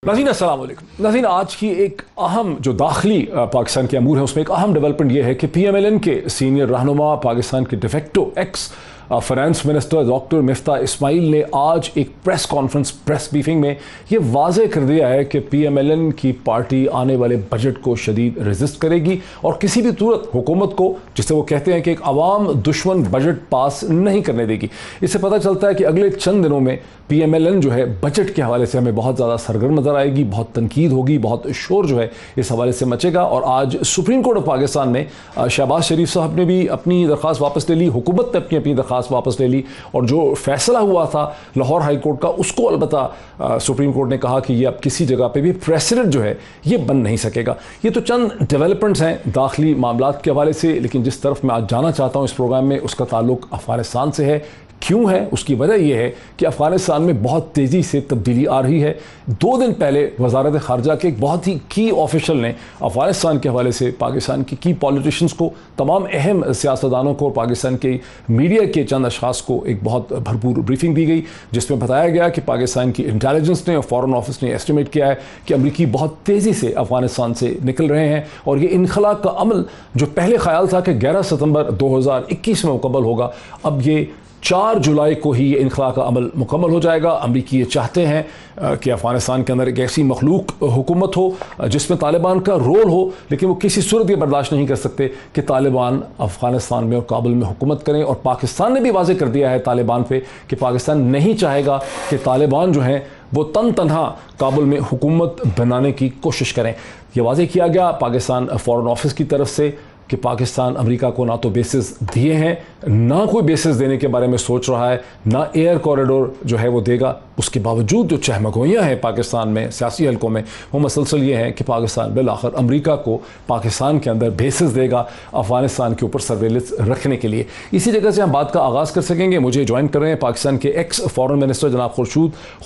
नाज़रीन अस्सलाम वालेकुम। नाज़रीन आज की एक अहम जो दाखिली पाकिस्तान के अमूर है उसमें एक अहम डेवलपमेंट ये है कि PMLN के सीनियर रहनुमा पाकिस्तान के de facto ex finance minister doctor Miftah Ismail ने आज एक प्रेस कॉन्फ्रेंस प्रेस ब्रीफिंग में ये वाज़े कर दिया है कि PMLN की पार्टी आने वाले बजट को शदीद रेजिस्ट करेगी और किसी भी सूरत हुकूमत को, जिसे वो कहते हैं कि एक अवाम दुश्मन बजट पास नहीं करने देगी। इससे पता चलता है कि अगले चंद दिनों में PMLN जो है बजट के हवाले से हमें बहुत ज़्यादा सरगर्म नज़र आएगी, बहुत तनकीद होगी, बहुत शोर जो है इस हवाले से मचेगा। और आज सुप्रीम कोर्ट ऑफ पाकिस्तान ने शहबाज शरीफ साहब ने भी अपनी दरख्वास्त वापस ले ली, हुकूमत ने अपनी दरख्वास्त वापस ले ली और जो फैसला हुआ था लाहौर हाई कोर्ट का उसको अलबत्ता सुप्रीम कोर्ट ने कहा कि ये अब किसी जगह पे भी प्रेसिडेंट जो है ये बन नहीं सकेगा। ये तो चंद डेवलपमेंट्स हैं दाखिली मामलात के हवाले से, लेकिन जिस तरफ मैं आज जाना चाहता हूँ इस प्रोग्राम में उसका ताल्लुक अफगानिस्तान से है। क्यों है? उसकी वजह यह है कि अफगानिस्तान में बहुत तेज़ी से तब्दीली आ रही है। 2 दिन पहले वजारत ख़ारजा के एक बहुत ही की ऑफिशियल ने अफगानिस्तान के हवाले से पाकिस्तान के की पॉलिटिशियंस को, तमाम अहम सियासतदानों को, पाकिस्तान के मीडिया के चंद अशखास को एक बहुत भरपूर ब्रीफिंग दी गई जिसमें बताया गया कि पाकिस्तान की इंटेलिजेंस ने और फॉरेन ऑफिस ने एस्टिमेट किया है कि अमरीकी बहुत तेज़ी से अफगानिस्तान से निकल रहे हैं और ये इनखला का अमल जो पहले ख्याल था कि 11 सितंबर 2021 में मुकम्मल होगा, अब ये 4 जुलाई को ही ये इनखला का अमल मुकम्मल हो जाएगा। अमरीकी ये चाहते हैं कि अफ़गानिस्तान के अंदर एक ऐसी मखलूक हुकूमत हो जिसमें तालिबान का रोल हो, लेकिन वो किसी सूरत ये बर्दाश्त नहीं कर सकते कि तालिबान अफ़गानिस्तान में और काबुल में हुकूमत करें। और पाकिस्तान ने भी वाज़े कर दिया है तालिबान पे कि पाकिस्तान नहीं चाहेगा कि तालिबान जो हैं वो तनहा काबुल में हुकूमत बनाने की कोशिश करें। यह वाज़े किया गया पाकिस्तान फ़ॉरेन ऑफिस की तरफ से कि पाकिस्तान अमेरिका को ना तो बेसिस दिए हैं, ना कोई बेसिस देने के बारे में सोच रहा है, ना एयर कॉरिडोर जो है वो देगा। उसके बावजूद जो चहमगोइयाँ हैं पाकिस्तान में सियासी हलकों में वो मसलसल ये हैं कि पाकिस्तान बिलाखिर अमेरिका को पाकिस्तान के अंदर बेसिस देगा अफ़गानिस्तान के ऊपर सर्वेलेंस रखने के लिए। इसी जगह से हम बात का आगाज़ कर सकेंगे। मुझे ज्वाइन कर रहे हैं पाकिस्तान के एक्स फॉरेन मिनिस्टर जनाब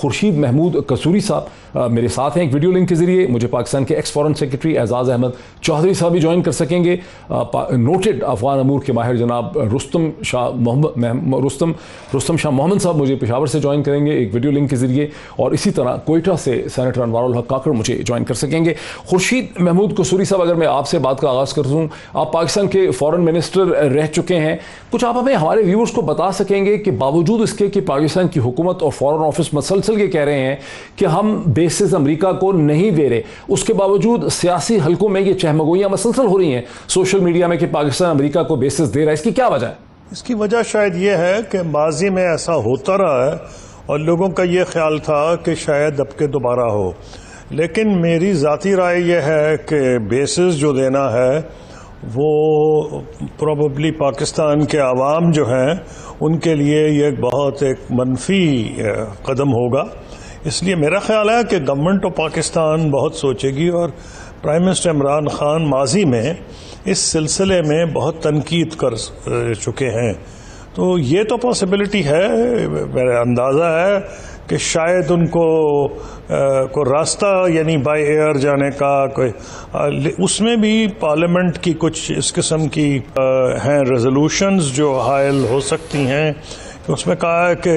खुर्शीद महमूद कसूरी साहब मेरे साथ हैं एक वीडियो लिंक के ज़रिए। मुझे पाकिस्तान के एक्स फॉरेन सेक्रेटरी एजाज़ अहमद चौधरी साहब भी ज्वाइन कर सकेंगे। नोटेड अफगान अमूर के माहिर जनाब रुस्तम शाह मोहम्मद साहब मुझे पेशावर से ज्वाइन करेंगे एक वीडियो लिंक के ज़रिए। और इसी तरह कोयटा से सेनेटर अनवारुल हक काकड़ मुझे ज्वाइन कर सकेंगे। खुर्शीद महमूद कसूरी साहब, अगर मैं आपसे बात का आगाज़ कर दूँ, आप पाकिस्तान के फॉरेन मिनिस्टर रह चुके हैं, कुछ आप हमें हमारे व्यूअर्स को बता सकेंगे कि बावजूद इसके कि पाकिस्तान की हुकूमत और फॉरेन ऑफिस मसलसल ये कह रहे हैं कि हम बेसिस अमेरिका को नहीं दे रहे, उसके बावजूद सियासी हलकों में ये चहमगोइयाँ मसलसल हो रही हैं सोशल मीडिया में कि पाकिस्तान अमेरिका को बेसिस दे रहा है, इसकी क्या वजह है? इसकी वजह शायद ये है कि माजी में ऐसा होता रहा है और लोगों का ये ख्याल था कि शायद अब के दोबारा हो, लेकिन मेरी ज़ाती राय ये है कि बेसिस जो देना है वो प्रोबेबली पाकिस्तान के आवाम जो हैं उनके लिए ये बहुत एक मनफी कदम होगा। इसलिए मेरा ख्याल है कि गवर्नमेंट ऑफ पाकिस्तान बहुत सोचेगी और प्राइम मिनिस्टर इमरान खान माजी में इस सिलसिले में बहुत तनकीद कर चुके हैं। तो ये तो पॉसिबिलिटी है, मेरा अंदाज़ा है कि शायद उनको को रास्ता यानी बाय एयर जाने का कोई, उसमें भी पार्लियामेंट की कुछ इस किस्म की हैं रेजोल्यूशंस जो हायल हो सकती हैं। उसमें कहा है कि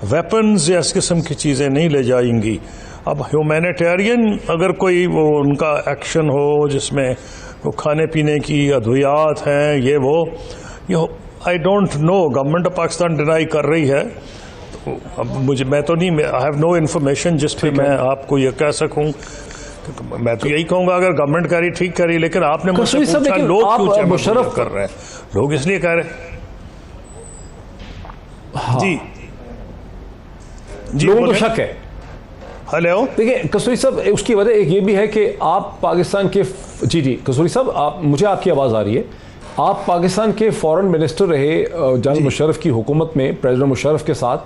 वेपन्स या इस किस्म की चीज़ें नहीं ले जाएंगी। अब ह्यूमैनिटेरियन अगर कोई वो उनका एक्शन हो जिसमें वो खाने पीने की अद्वियात हैं ये I don't know, government of Pakistan deny कर रही है। तो अब मैं तो नहीं, आई हैव नो इन्फॉर्मेशन जिस पे मैं आपको ये कह सकूं। मैं तो यही कहूंगा अगर गवर्नमेंट करी ठीक करी, लेकिन आपने मुझसे पूछा लोग क्यों मुशर्रफ कर रहे हैं, लोग इसलिए कह रहे हैं। हाँ। जी लोगों को शक है। हेलो, देखिए कसूरी साहब, उसकी वजह एक ये भी है कि आप पाकिस्तान के जी कसूरी साहब, आप मुझे आपकी आवाज़ आ रही है। आप पाकिस्तान के फॉरेन मिनिस्टर रहे जनरल मुशर्रफ की हुकूमत में, प्रेसिडेंट मुशर्रफ के साथ।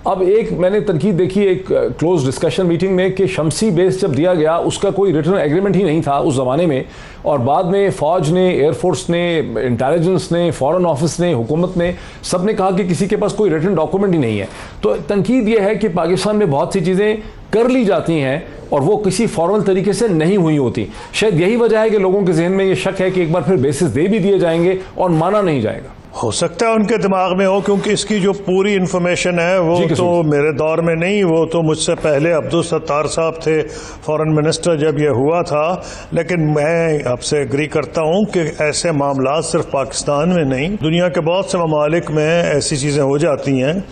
अब एक मैंने तनकीद देखी एक क्लोज डिस्कशन मीटिंग में कि शमसी बेस जब दिया गया उसका कोई रिटर्न एग्रीमेंट ही नहीं था उस ज़माने में, और बाद में फ़ौज ने, एयरफोर्स ने, इंटेलिजेंस ने, फॉरेन ऑफिस ने, हुकूमत ने, सब ने कहा कि किसी के पास कोई रिटर्न डॉक्यूमेंट ही नहीं है। तो तनकीद ये है कि पाकिस्तान में बहुत सी चीज़ें कर ली जाती हैं और वो किसी फॉर्मल तरीके से नहीं हुई होती। शायद यही वजह है कि लोगों के जहन में ये शक है कि एक बार फिर बेसिस दे भी दिए जाएंगे और माना नहीं जाएगा। हो सकता है उनके दिमाग में हो, क्योंकि इसकी जो पूरी इंफॉर्मेशन है वो तो मेरे दौर में नहीं, वो तो मुझसे पहले अब्दुल सत्तार साहब थे फॉरेन मिनिस्टर जब ये हुआ था। लेकिन मैं आपसे एग्री करता हूँ कि ऐसे मामला सिर्फ पाकिस्तान में नहीं, दुनिया के बहुत से ममालिक में ऐसी चीज़ें हो जाती हैं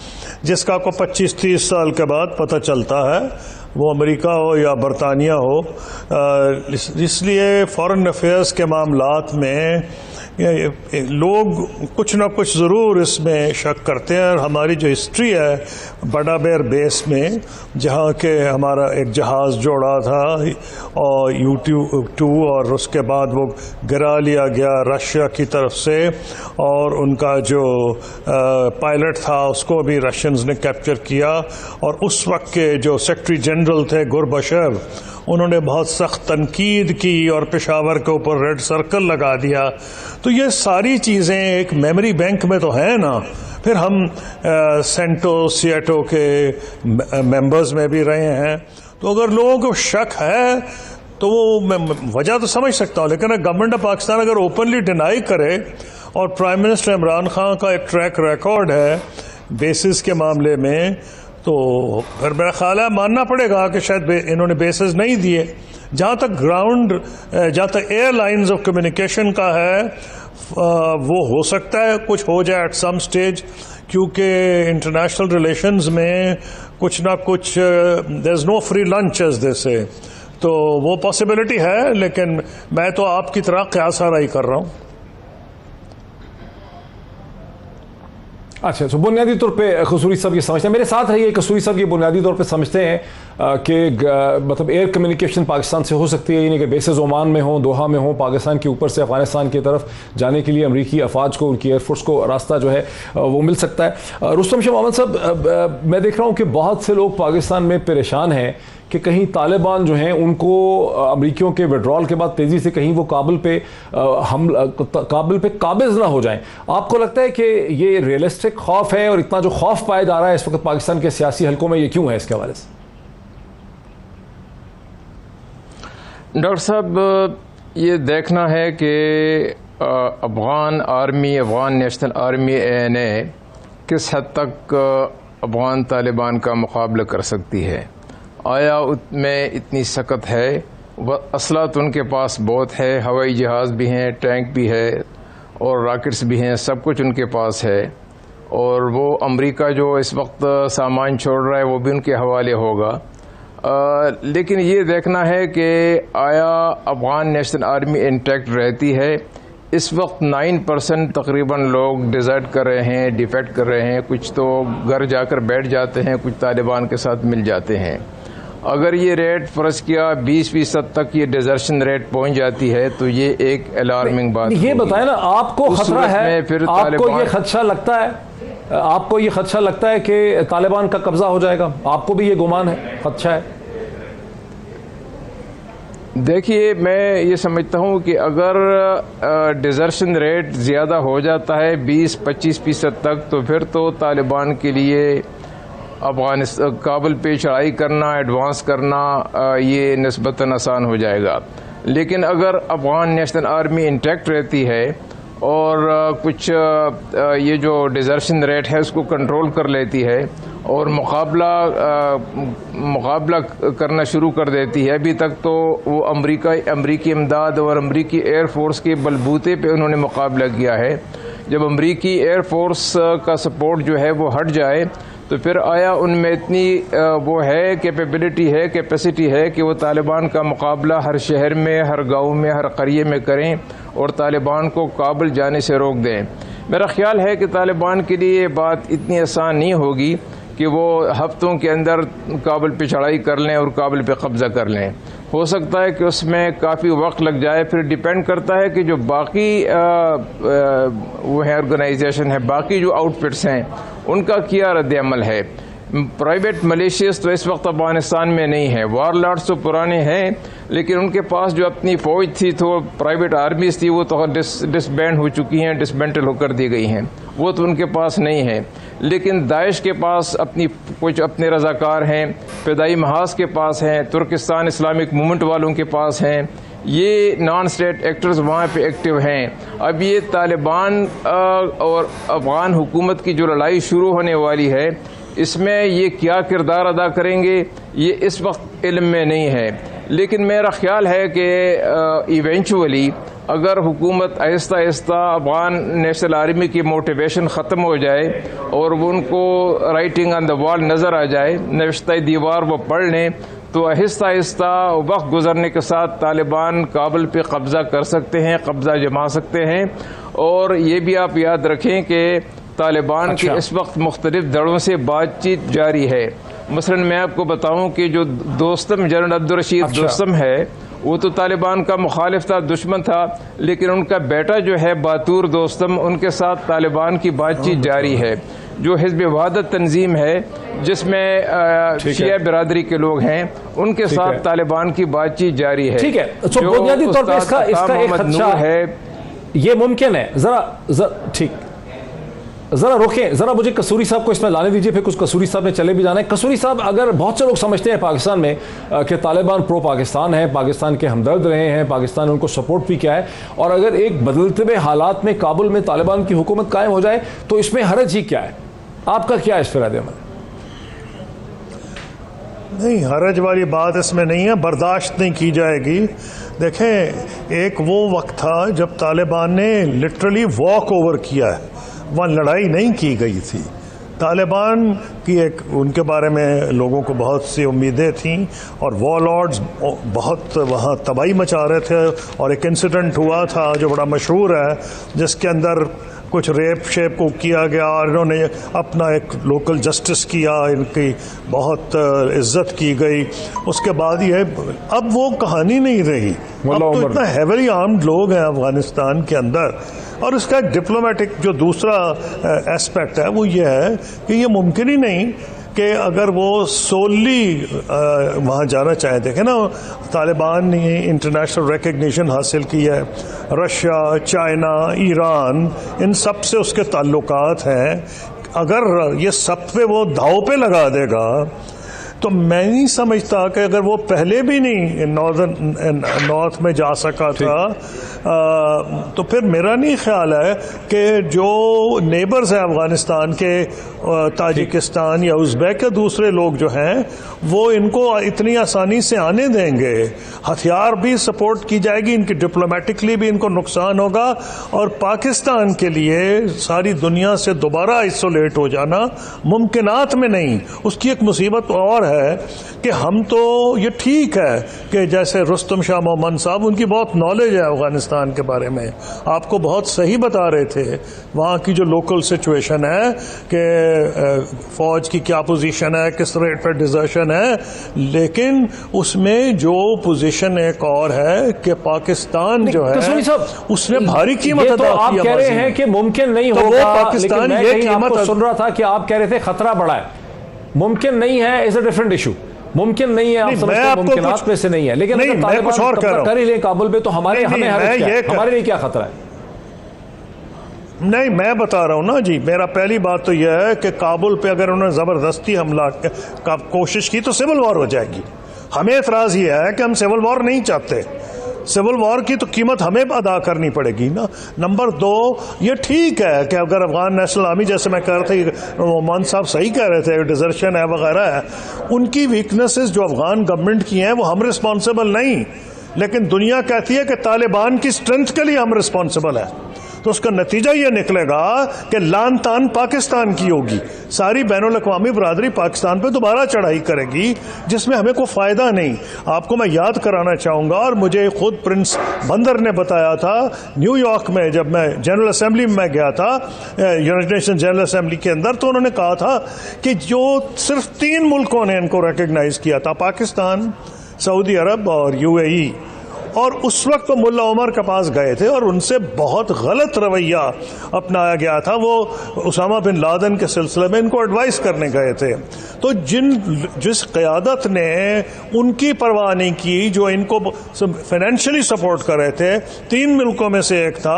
जिसका को 25-30 साल के बाद पता चलता है, वो अमेरिका हो या बरतानिया हो। इसलिए फॉरेन अफेयर्स के मामलात में लोग कुछ ना कुछ ज़रूर इसमें शक करते हैं। और हमारी जो हिस्ट्री है बड़ा बेर बेस में, जहाँ के हमारा एक जहाज़ जोड़ा था और U-2 और उसके बाद वो गिरा लिया गया रशिया की तरफ से, और उनका जो पायलट था उसको भी रशियंस ने कैप्चर किया। और उस वक्त के जो सेक्रेटरी जनरल थे गोरबाचेव, उन्होंने बहुत सख्त तनकीद की और पेशावर के ऊपर रेड सर्कल लगा दिया। तो ये सारी चीज़ें एक मेमोरी बैंक में तो है ना। फिर हम सेंटो सिएटो के मेंबर्स में भी रहे हैं, तो अगर लोगों को शक है तो वो मैं वजह तो समझ सकता हूँ। लेकिन गवर्नमेंट ऑफ पाकिस्तान अगर ओपनली डिनाई करे, और प्राइम मिनिस्टर इमरान खान का एक ट्रैक रिकॉर्ड है बेसिस के मामले में, तो फिर मेरा ख्याल है मानना पड़ेगा कि शायद इन्होंने बेसिस नहीं दिए। जहाँ तक जहाँ तक एयरलाइंस ऑफ कम्युनिकेशन का है, वो हो सकता है कुछ हो जाए एट सम स्टेज, क्योंकि इंटरनेशनल रिलेशंस में कुछ ना कुछ there is no free lunch as they say, तो वो पॉसिबिलिटी है। लेकिन मैं तो आपकी तरह क़यास आराई कर रहा हूँ। अच्छा, तो बुनियादी तौर पे कसूरी साहब ये समझते हैं, मेरे साथ रहिए, कसूरी साहब ये बुनियादी तौर पे समझते हैं कि मतलब एयर कम्युनिकेशन पाकिस्तान से हो सकती है, यानी कि बेसेस ओमान में हो, दोहा में हो, पाकिस्तान के ऊपर से अफगानिस्तान की तरफ जाने के लिए अमरीकी अफवाज को, उनकी एयरफोर्स को रास्ता जो है वो मिल सकता है। रुस्तम शाह मोहम्मद साहब, मैं देख रहा हूँ कि बहुत से लोग पाकिस्तान में परेशान हैं कि कहीं तालिबान जो हैं उनको अमरीकियों के विड्रॉल के बाद तेज़ी से कहीं वो काबुल पे काबिज ना हो जाएं। आपको लगता है कि ये रियलिस्टिक खौफ है, और इतना जो खौफ पाया जा रहा है इस वक्त पाकिस्तान के सियासी हलकों में, ये क्यों है? इसके हवाले से डॉक्टर साहब, ये देखना है कि Afghan army, Afghan national army ANA किस हद तक अफगान तालिबान का मुकाबला कर सकती है। आया उसमें इतनी सख्त है, असला तो उनके पास बहुत है, हवाई जहाज़ भी हैं, टैंक भी है और रॉकेट्स भी हैं, सब कुछ उनके पास है। और वो अमेरिका जो इस वक्त सामान छोड़ रहा है वो भी उनके हवाले होगा। लेकिन ये देखना है कि आया अफगान नेशनल आर्मी इंटैक्ट रहती है। इस वक्त 9% तकरीबन लोग डिज़र्ट कर रहे हैं, डिफेक्ट कर रहे हैं, कुछ तो घर जाकर बैठ जाते हैं, कुछ तालिबान के साथ मिल जाते हैं। अगर ये रेट फ़र्ज किया 20% तक ये डिजर्शन रेट पहुंच जाती है तो ये एक अलार्मिंग बात। ये बताएं ना, आपको खतरा है, फिर आपको ये खदशा लगता है, आपको ये खदशा लगता है कि तालिबान का कब्जा हो जाएगा? आपको भी ये गुमान है, खदशा है? देखिए, मैं ये समझता हूँ कि अगर डिजर्शन रेट ज़्यादा हो जाता है 20-25% तक, तो फिर तो तालिबान के लिए अफगानिस्तान काबुल पे चढ़ाई करना, एडवांस करना ये निस्बतन आसान हो जाएगा। लेकिन अगर अफगान नेशनल आर्मी इंटैक्ट रहती है और कुछ ये जो डिजर्शन रेट है उसको कंट्रोल कर लेती है और मुकाबला करना शुरू कर देती है, अभी तक तो वो अमरीकी इमदाद और अमरीकी एयरफोर्स के बलबूते पे उन्होंने मुकाबला किया है। जब अमरीकी एयरफोर्स का सपोर्ट जो है वो हट जाए तो फिर आया उनमें इतनी वो है कैपेबिलिटी है, कैपेसिटी है कि वो तालिबान का मुकाबला हर शहर में, हर गांव में, हर करिए में करें और तालिबान को काबुल जाने से रोक दें। मेरा ख्याल है कि तालिबान के लिए ये बात इतनी आसान नहीं होगी कि वो हफ्तों के अंदर काबुल पे चढ़ाई कर लें और काबुल पे कब्ज़ा कर लें। हो सकता है कि उसमें काफ़ी वक्त लग जाए। फिर डिपेंड करता है कि जो बाकी वो है ऑर्गेनाइजेशन है, बाकी जो आउटफिट्स हैं, उनका क्या रद्द-ए-अमल है। प्राइवेट मलेशियस तो इस वक्त अफगानिस्तान में नहीं है, वारलॉर्ड्स तो पुराने हैं, लेकिन उनके पास जो अपनी फ़ौज थी तो प्राइवेट आर्मीज थी, वो तो डिसबैंड हो चुकी हैं, डिसमेंटल होकर दी गई हैं, वो तो उनके पास नहीं है। लेकिन दाइश के पास कुछ अपने रज़ाकार हैं, फ़िदाई महाज के पास हैं, तुर्किस्तान इस्लामिक मूवमेंट वालों के पास हैं, ये नॉन स्टेट एक्टर्स वहाँ पे एक्टिव हैं। अब ये तालिबान और अफगान हुकूमत की जो लड़ाई शुरू होने वाली है, इसमें ये क्या किरदार अदा करेंगे ये इस वक्त इल्म में नहीं है, लेकिन मेरा ख्याल है कि इवेंचुअली अगर हुकूमत आहिस्ता आहिस्ता अफगान नेशनल आर्मी की मोटिवेशन ख़त्म हो जाए और वो उनको राइटिंग ऑन द वॉल नज़र आ जाए, नविश्ता दीवार वो पढ़ लें, तो आहिस्ता आहिस्ता वक्त गुजरने के साथ तालिबान काबुल पे कब्ज़ा कर सकते हैं, कब्ज़ा जमा सकते हैं। और ये भी आप याद रखें कि तालिबान के इस वक्त मुख्तलिफ दलों से बातचीत जारी है। मसलन मैं आपको बताऊं कि जो दोस्तम जनरल अब्दुल रशीद दोस्तम है, वो तो तालिबान का मुखालिफ था, दुश्मन था, लेकिन उनका बेटा जो है बातूर दोस्तम, उनके साथ तालिबान की बातचीत जारी है। जो हिज़्ब वहादत तंजीम है जिसमें शिया बिरादरी के लोग हैं, उनके साथ तालिबान की बातचीत जारी है। ठीक है, तो बुनियादी तौर पर इसका एक खदशा है, ये मुमकिन है। जरा ठीक, जरा रोकें, जरा मुझे कसूरी साहब को इसमें लाने दीजिए, फिर कुछ कसूरी साहब ने चले भी जाना है। कसूरी साहब, अगर बहुत से लोग समझते हैं पाकिस्तान में कि तालिबान प्रो पाकिस्तान है, पाकिस्तान के हमदर्द रहे हैं, पाकिस्तान ने उनको सपोर्ट भी किया है, और अगर एक बदलते हुए हालात में काबुल में तालिबान की हुकूमत कायम हो जाए तो इसमें हरज ही क्या है? आपका क्या इस पर रद्द-ए-अमल? नहीं, हरज वाली बात इसमें नहीं है, बर्दाश्त नहीं की जाएगी। देखें, एक वो वक्त था जब तालिबान ने लिटरली वॉक ओवर किया है, वहाँ लड़ाई नहीं की गई थी। तालिबान की एक, उनके बारे में लोगों को बहुत सी उम्मीदें थीं और वॉरलॉर्ड्स बहुत वहाँ तबाही मचा रहे थे। और एक इंसिडेंट हुआ था जो बड़ा मशहूर है, जिसके अंदर कुछ रेप शेप को किया गया और इन्होंने अपना एक लोकल जस्टिस किया, इनकी बहुत इज्जत की गई। उसके बाद ये अब वो कहानी नहीं रही। अब तो इतना हैवीली आर्म्ड लोग हैं अफगानिस्तान के अंदर। और इसका एक डिप्लोमेटिक जो दूसरा एस्पेक्ट है वो ये है कि ये मुमकिन ही नहीं कि अगर वो सोली वहाँ जाना चाहे। देखें ना, तालिबान ने इंटरनेशनल रिकग्निशन हासिल की है, रशिया, चाइना, ईरान, इन सब से उसके ताल्लुकात हैं। अगर ये सब पे वो दाव पे लगा देगा तो मैं नहीं समझता कि अगर वो पहले भी नहीं नॉर्थ में जा सका था तो फिर मेरा नहीं ख्याल है कि जो नेबर्स हैं अफगानिस्तान के, ताजिकिस्तान या उज़्बेक या दूसरे लोग जो हैं, वो इनको इतनी आसानी से आने देंगे। हथियार भी सपोर्ट की जाएगी, इनकी डिप्लोमेटिकली भी इनको नुकसान होगा। और पाकिस्तान के लिए सारी दुनिया से दोबारा आइसोलेट हो जाना मुमकिनात में नहीं। उसकी एक मुसीबत और है कि हम तो, ये ठीक है कि जैसे रुस्तम शाह मोहम्मद साहब, उनकी बहुत नॉलेज है अफगानिस्तान के बारे में, आपको बहुत सही बता रहे थे वहाँ की जो लोकल सिचुएशन है कि फौज की क्या पोजीशन है, किस रेट पर डिजर्शन है। लेकिन उसमें जो पोजीशन एक और है कि पाकिस्तान जो है उसने भारी कीमत अदा की। आप कह रहे हैं कि मुमकिन नहीं होगा, पाकिस्तान ये कीमत सुन रहा था कि आप कह रहे थे खतरा बढ़ा है। मुमकिन नहीं है इज अ डिफरेंट इशू। मुमकिन नहीं है, आप समझते हैं मुमकिनात में से नहीं है, लेकिन अगर तालिबान कर ही ले काबुल पे तो हमारे लिए क्या खतरा है? नहीं, मैं बता रहा हूं ना जी, मेरा पहली बात तो यह है कि काबुल पे अगर उन्होंने जबरदस्ती हमला का कोशिश की तो सिविल वॉर हो जाएगी। हमें एतराज यह है कि हम सिविल वॉर नहीं चाहते। सिविल वॉर की तो कीमत हमें अदा करनी पड़ेगी ना। नंबर 2, ये ठीक है कि अगर अफगान नेशनल आर्मी, जैसे मैं कह रहा था, मोहम्मद साहब सही कह रहे थे, डिजर्शन है वगैरह है, उनकी वीकनेसेस जो अफगान गवर्नमेंट की हैं वो हम रिस्पॉन्सिबल नहीं, लेकिन दुनिया कहती है कि तालिबान की स्ट्रेंथ के लिए हम रिस्पॉन्सिबल है। तो उसका नतीजा ये निकलेगा कि लान तान पाकिस्तान की होगी। सारी बैनुल अक़वामी बरादरी पाकिस्तान पे दोबारा चढ़ाई करेगी, जिसमें हमें कोई फ़ायदा नहीं। आपको मैं याद कराना चाहूँगा, और मुझे खुद प्रिंस बंदर ने बताया था न्यूयॉर्क में, जब मैं जनरल असेंबली में गया था, यूनाइटेड नेशन जनरल असेंबली के अंदर, तो उन्होंने कहा था कि जो सिर्फ 3 मुल्कों ने इनको रिकग्नाइज किया था, पाकिस्तान, सऊदी अरब और UAE। और उस वक्त तो मुल्ला उमर के पास गए थे और उनसे बहुत गलत रवैया अपनाया गया था। वो उसामा बिन लादेन के सिलसिले में इनको एडवाइस करने गए थे। तो जिस क़यादत ने उनकी परवाह नहीं की, जो इनको फाइनेंशियली सपोर्ट कर रहे थे, 3 मुल्कों में से एक था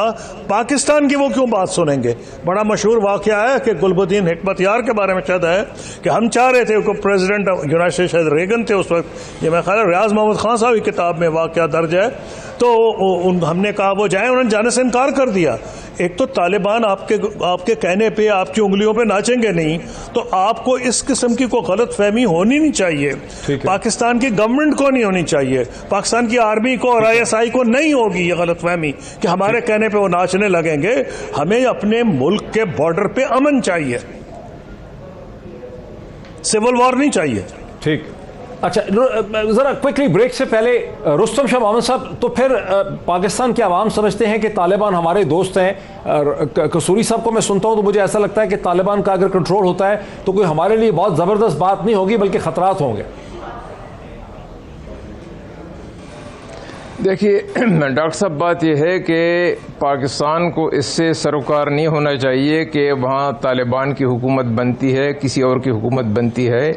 पाकिस्तान की, वो क्यों बात सुनेंगे? बड़ा मशहूर वाक़या है कि गुलबुद्दीन हिकमतयार के बारे में शायद है कि हम चाह रहे थे, प्रेसिडेंट यूनाइटेड शायद रेगन थे उस वक्त, ये मैं ख्याल रियाज मोहम्मद खान साहब की किताब में वाक़या दर्ज है है, तो हमने कहा वो जाए, उन्होंने जाने से इनकार कर दिया। एक तो तालिबान आपके कहने पे, आपकी उंगलियों पे नाचेंगे नहीं, तो आपको इस किस्म की कोई गलत फहमी होनी नहीं चाहिए। पाकिस्तान की गवर्नमेंट को नहीं होनी चाहिए, पाकिस्तान की आर्मी को और ISI को नहीं होगी ये गलत फहमी कि हमारे कहने पे वो नाचने लगेंगे। हमें अपने मुल्क के बॉर्डर पे अमन चाहिए, सिविल वॉर नहीं चाहिए। ठीक, अच्छा जरा क्विकली ब्रेक से पहले रुस्तम शाह मोहम्मद साहब, तो फिर पाकिस्तान के अवाम समझते हैं कि तालिबान हमारे दोस्त हैं। कसूरी साहब को मैं सुनता हूं तो मुझे ऐसा लगता है कि तालिबान का अगर कंट्रोल होता है तो कोई हमारे लिए बहुत ज़बरदस्त बात नहीं होगी, बल्कि खतरात होंगे। देखिए डॉक्टर साहब, बात यह है कि पाकिस्तान को इससे सरोकार नहीं होना चाहिए कि वहाँ तालिबान की हुकूमत बनती है, किसी और की हुकूमत बनती है।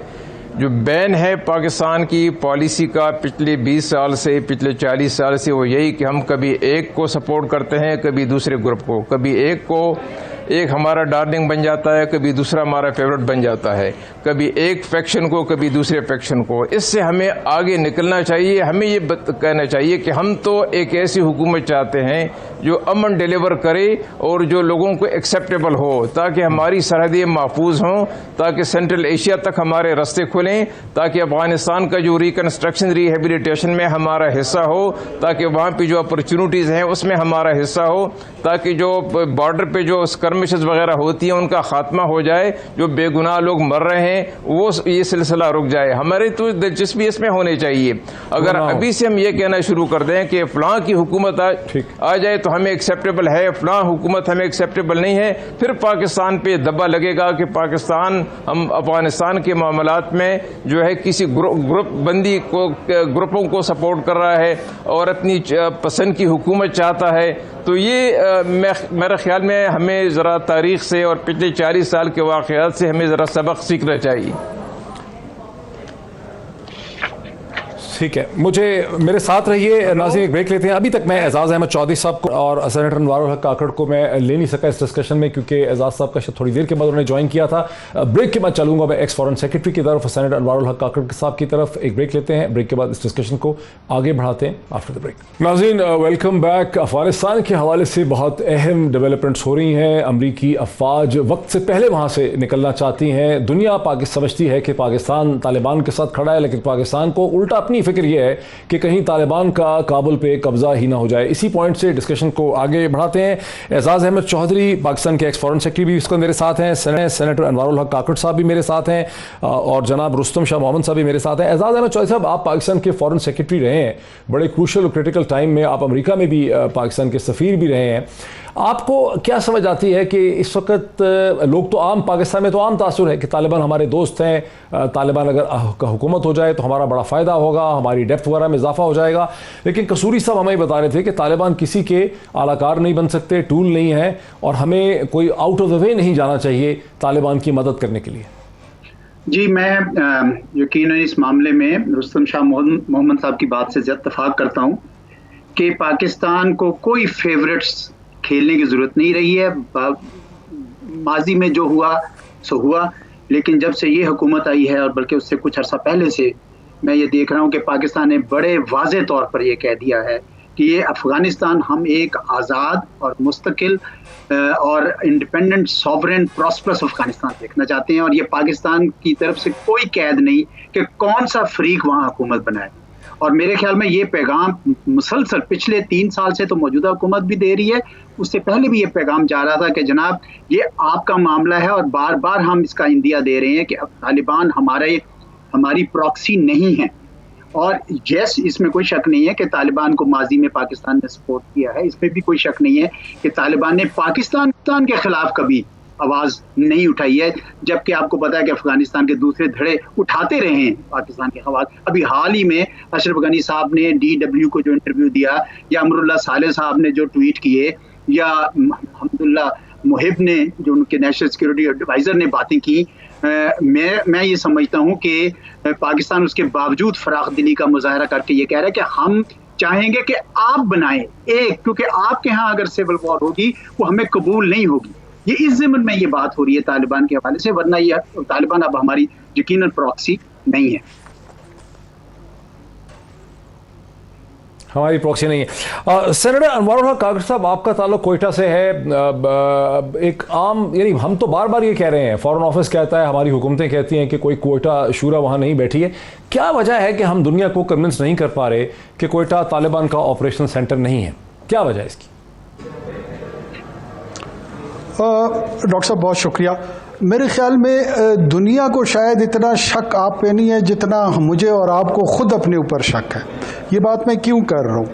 जो बैन है पाकिस्तान की पॉलिसी का पिछले 20 साल से, पिछले 40 साल से, वो यही कि हम कभी एक को सपोर्ट करते हैं, कभी दूसरे ग्रुप को, कभी एक हमारा डार्लिंग बन जाता है, कभी दूसरा हमारा फेवरेट बन जाता है, कभी एक फैक्शन को, कभी दूसरे फैक्शन को। इससे हमें आगे निकलना चाहिए। हमें ये कहना चाहिए कि हम तो एक ऐसी हुकूमत चाहते हैं जो अमन डिलीवर करे और जो लोगों को एक्सेप्टेबल हो, ताकि हमारी सरहदें महफूज हों, ताकि सेंट्रल एशिया तक हमारे रास्ते खुलें, ताकि अफगानिस्तान का जो रिकन्स्ट्रक्शन रिहेबिलिटेशन में हमारा हिस्सा हो, ताकि वहाँ पर जो अपॉर्चुनिटीज़ हैं उसमें हमारा हिस्सा हो, ताकि जो बॉर्डर पे जो स्कर्मिशेस वगैरह होती हैं उनका खात्मा हो जाए, जो बेगुनाह लोग मर रहे हैं वो ये सिलसिला रुक जाए। हमारी तो दिलचस्पी इसमें होनी चाहिए। अगर अभी से हम ये कहना शुरू कर दें कि फलां की हुकूमत आ जाए तो हमें एक्सेप्टेबल है, फलां हुकूमत हमें एक्सेप्टेबल नहीं है, फिर पाकिस्तान पे दबा लगेगा कि पाकिस्तान हम अफगानिस्तान के मामलात में जो है किसी ग्रुप बंदी को, ग्रुपों को सपोर्ट कर रहा है और अपनी पसंद की हुकूमत चाहता है। तो ये मेरे ख्याल में हमें ज़रा तारीख से और पिछले 40 साल के वाक़यात से हमें ज़रा सबक सीखना चाहिए। ठीक है, मेरे साथ रहिए। नाज़रीन, एक ब्रेक लेते हैं। अभी तक मैं एजाज़ अहमद चौधरी साहब को और सेनेटर अनवारुल हक काकड़ को मैं ले नहीं सका इस डिस्कशन में, क्योंकि एजाज साहब का थोड़ी देर के बाद उन्होंने ज्वाइन किया था। ब्रेक के बाद चलूंगा मैं एक्स फॉरेन सेक्रेटरी की तरफ, सेनेटर अनवारुल हक काकड़ साहब की तरफ। एक ब्रेक लेते हैं, ब्रेक के बाद इस डिस्कशन को आगे बढ़ाते हैं आफ्टर द ब्रेक। नाज़रीन, वेलकम बैक। अफगानिस्तान के हवाले से बहुत अहम डेवलपमेंट्स हो रही हैं। अमरीकी अफवाज वक्त से पहले वहाँ से निकलना चाहती हैं। दुनिया समझती है कि पाकिस्तान तालिबान के साथ खड़ा है, लेकिन पाकिस्तान को उल्टा अपनी फिक्र यह है कि कहीं तालिबान का काबुल पे कब्जा ही ना हो जाए। इसी पॉइंट से डिस्कशन को आगे बढ़ाते हैं। एजाज अहमद चौधरी पाकिस्तान के एक्स फॉरेन सेक्रेटरी भी इसको मेरे साथ हैं, सेनेटर अनवारुल हक काकड़ साहब भी मेरे साथ हैं और जनाब रुस्तम शाह मोहम्मद साहब भी मेरे साथ हैं। एजाज अहमद चौधरी साहब, आप पाकिस्तान के फॉरेन सेक्रेटरी रहे हैं, बड़े क्रूशल और क्रिटिकल टाइम में आप अमेरिका में भी पाकिस्तान के सफ़ीर भी रहे हैं। आपको क्या समझ आती है कि इस वक्त लोग तो आम, पाकिस्तान में तो आम तासुर है कि तालिबान हमारे दोस्त हैं, तालिबान अगर हुकूमत हो जाए तो हमारा बड़ा फ़ायदा होगा, हमारी डेप्थ वगैरह में इजाफा हो जाएगा, लेकिन कसूरी साहब हमें बता रहे थे कि तालिबान किसी के आलाकार नहीं बन सकते, टूल नहीं है, और हमें कोई आउट ऑफ द वे नहीं जाना चाहिए तालिबान की मदद करने के लिए। जी, मैं यकीनन इस मामले में रुस्तम शाह मोहम्मद साहब की बात से इत्तेफाक करता हूँ कि पाकिस्तान को कोई फेवरेट्स खेलने की ज़रूरत नहीं रही है। माजी में जो हुआ सो हुआ, लेकिन जब से ये हुकूमत आई है और बल्कि उससे कुछ अर्सा पहले से मैं ये देख रहा हूँ कि पाकिस्तान ने बड़े वाज़े तौर पर ये कह दिया है कि ये अफ़गानिस्तान हम एक आज़ाद और मुस्तकिल और इंडिपेंडेंट सॉवरेन प्रॉस्परस अफ़गानिस्तान देखना चाहते हैं, और ये पाकिस्तान की तरफ से कोई कैद नहीं कि कौन सा फ्रीक वहाँ हुकूमत बनाए। और मेरे ख्याल में ये पैगाम मुसलसल पिछले 3 साल से तो मौजूदा हुकूमत भी दे रही है, उससे पहले भी ये पैगाम जा रहा था कि जनाब ये आपका मामला है, और बार बार हम इसका इंदिया दे रहे हैं कि अब तालिबान हमारी प्रॉक्सी नहीं है। और यस, इसमें कोई शक नहीं है कि तालिबान को माजी में पाकिस्तान ने सपोर्ट किया है, इसमें भी कोई शक नहीं है कि तालिबान ने पाकिस्तान के खिलाफ कभी आवाज़ नहीं उठाई है, जबकि आपको पता है कि अफगानिस्तान के दूसरे धड़े उठाते रहे हैं पाकिस्तान के खिलाफ। अभी हाल ही में अशरफ गनी साहब ने DW को जो इंटरव्यू दिया, या अमरुल्लाह साले साहब ने जो ट्वीट किए, या हमदुल्ला मुहिब ने जो उनके नेशनल सिक्योरिटी एडवाइज़र ने बातें की, मैं ये समझता हूँ कि पाकिस्तान उसके बावजूद फराख दिली का मुजाहरा करके ये कह रहा है कि हम चाहेंगे कि आप बनाएं एक, क्योंकि आपके यहाँ अगर सिविल वॉर होगी वो हमें कबूल नहीं होगी। ये इस ज़िम्न में ये बात हो रही है तालिबान के हवाले से, वरना ये तालिबान अब हमारी यकीनन प्रॉक्सी नहीं है। हमारी प्रॉक्सी नहीं है। सेनेटर अनवारुल हक काकड़ साहब, आपका ताल्लुक कोयटा से है। एक आम, यानी हम तो बार बार ये कह रहे हैं, फॉरेन ऑफिस कहता है, हमारी हुकूमतें कहती हैं कि कोई कोयटा शूरा वहाँ नहीं बैठी है। क्या वजह है कि हम दुनिया को कन्विंस नहीं कर पा रहे कि कोयटा तालिबान का ऑपरेशनल सेंटर नहीं है? क्या वजह है इसकी? डॉक्टर साहब बहुत शुक्रिया। मेरे ख्याल में दुनिया को शायद इतना शक आप पे नहीं है जितना मुझे और आपको खुद अपने ऊपर शक है। ये बात मैं क्यों कर रहा हूँ?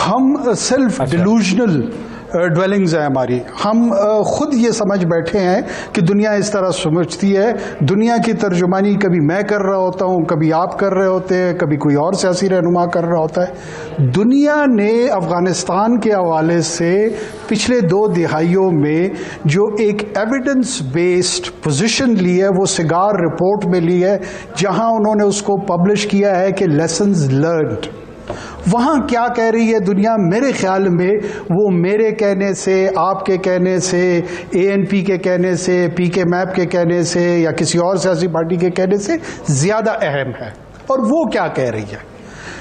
हम सेल्फ डिलूजनल ड्वेलिंग्स है हमारी। हम खुद ये समझ बैठे हैं कि दुनिया इस तरह समझती है। दुनिया की तर्जुमानी कभी मैं कर रहा होता हूँ, कभी आप कर रहे होते हैं, कभी कोई और सियासी रहनुमा कर रहा होता है। दुनिया ने अफगानिस्तान के हवाले से पिछले 2 दिहाइयों में जो एक एविडेंस बेस्ड पोजीशन ली है वो सिगार रिपोर्ट में ली है, जहां उन्होंने उसको पब्लिश किया है कि लेसन्स लर्न्ड। वहाँ क्या कह रही है दुनिया? मेरे ख्याल में वो मेरे कहने से, आपके कहने से, ANP के कहने से, PK मैप के कहने से या किसी और सियासी पार्टी के कहने से ज़्यादा अहम है। और वो क्या कह रही है?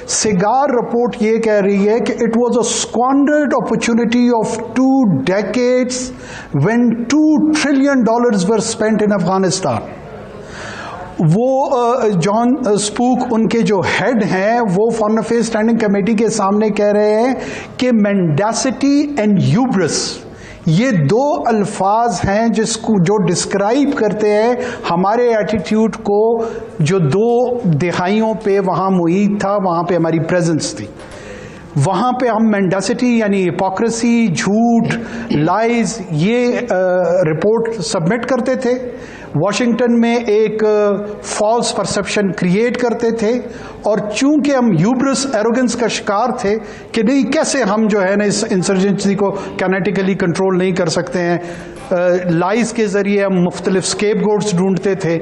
सिगार रिपोर्ट ये कह रही है कि it was a squandered opportunity of 2 decades when $2 trillion were spent in Afghanistan. वो जॉन स्पूक उनके जो हेड हैं वो फॉरेन अफेयर्स स्टैंडिंग कमेटी के सामने कह रहे हैं कि मेंडासिटी एंड ह्यूब्रिस, ये 2 अल्फाज हैं जिसको जो डिस्क्राइब करते हैं हमारे एटीट्यूड को, जो 2 दिहाइयों पे वहाँ मुहित था, वहाँ पे हमारी प्रेजेंस थी। वहाँ पे हम मेंडासिटी यानी हिपोक्रेसी, झूठ, लाइज, ये रिपोर्ट सबमिट करते थे। वॉशिंगटन में एक फॉल्स परसेप्शन क्रिएट करते थे, और चूंकि हम ह्यूब्रिस एरोगेंस का शिकार थे कि नहीं कैसे हम जो है ना इस इंसर्जेंसी को कैनेटिकली कंट्रोल नहीं कर सकते हैं, लाइज के जरिए हम मुख्तलिफ स्केपगोट्स ढूंढते थे।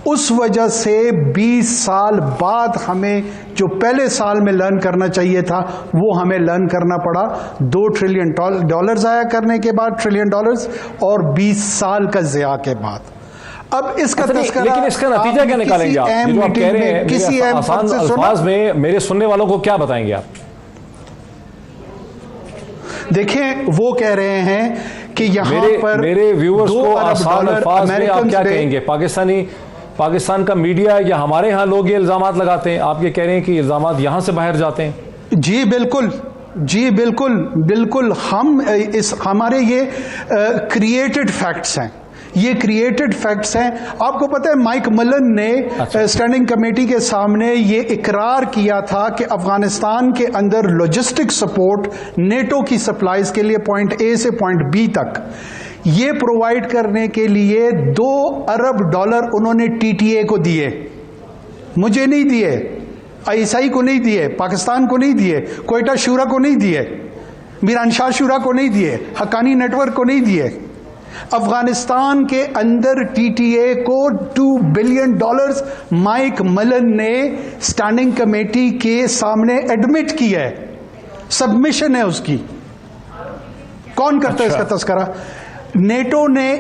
उस वजह से 20 साल बाद हमें जो पहले साल में लर्न करना चाहिए था वो हमें लर्न करना पड़ा। $2 ट्रिलियन ज़ाया करने के बाद, $1 ट्रिलियन, और 20 साल का ज़िया के बाद। अब इसका तस्करा, लेकिन इसका नतीजा क्या निकालेंगे आप? जो आप कह रहे हैं किसी आसान अल्फाज में मेरे सुनने वालों को क्या बताएंगे आप? देखें, वो कह रहे हैं कि यहाँ पर मेरे व्यूअर्स को आसान अल्फाज में आप क्या कहेंगे? पाकिस्तान का मीडिया या हमारे यहाँ लोग ये इल्जामात लगाते हैं, आप ये कह रहे हैं कि इल्जामात यहाँ से बाहर जाते हैं? जी बिल्कुल, जी बिल्कुल बिल्कुल। हम हमारे ये क्रिएटेड फैक्ट्स हैं, ये क्रिएटेड फैक्ट्स हैं। आपको पता है माइक मलन ने स्टैंडिंग कमेटी के सामने ये इकरार किया था कि अफगानिस्तान के अंदर लॉजिस्टिक सपोर्ट नेटो की सप्लाईज के लिए पॉइंट A से पॉइंट B तक ये प्रोवाइड करने के लिए $2 अरब उन्होंने TTA को दिए। मुझे नहीं दिए, ISI को नहीं दिए, पाकिस्तान को नहीं दिए, कोयटा शूरा को नहीं दिए, मीरानशाह शूरा को नहीं दिए, हक्कानी नेटवर्क को नहीं दिए। अफगानिस्तान के अंदर TTA को $2 बिलियन माइक मलन ने स्टैंडिंग कमेटी के सामने एडमिट किया है, सबमिशन है उसकी। कौन करता है इसका तस्करा? नेटो ने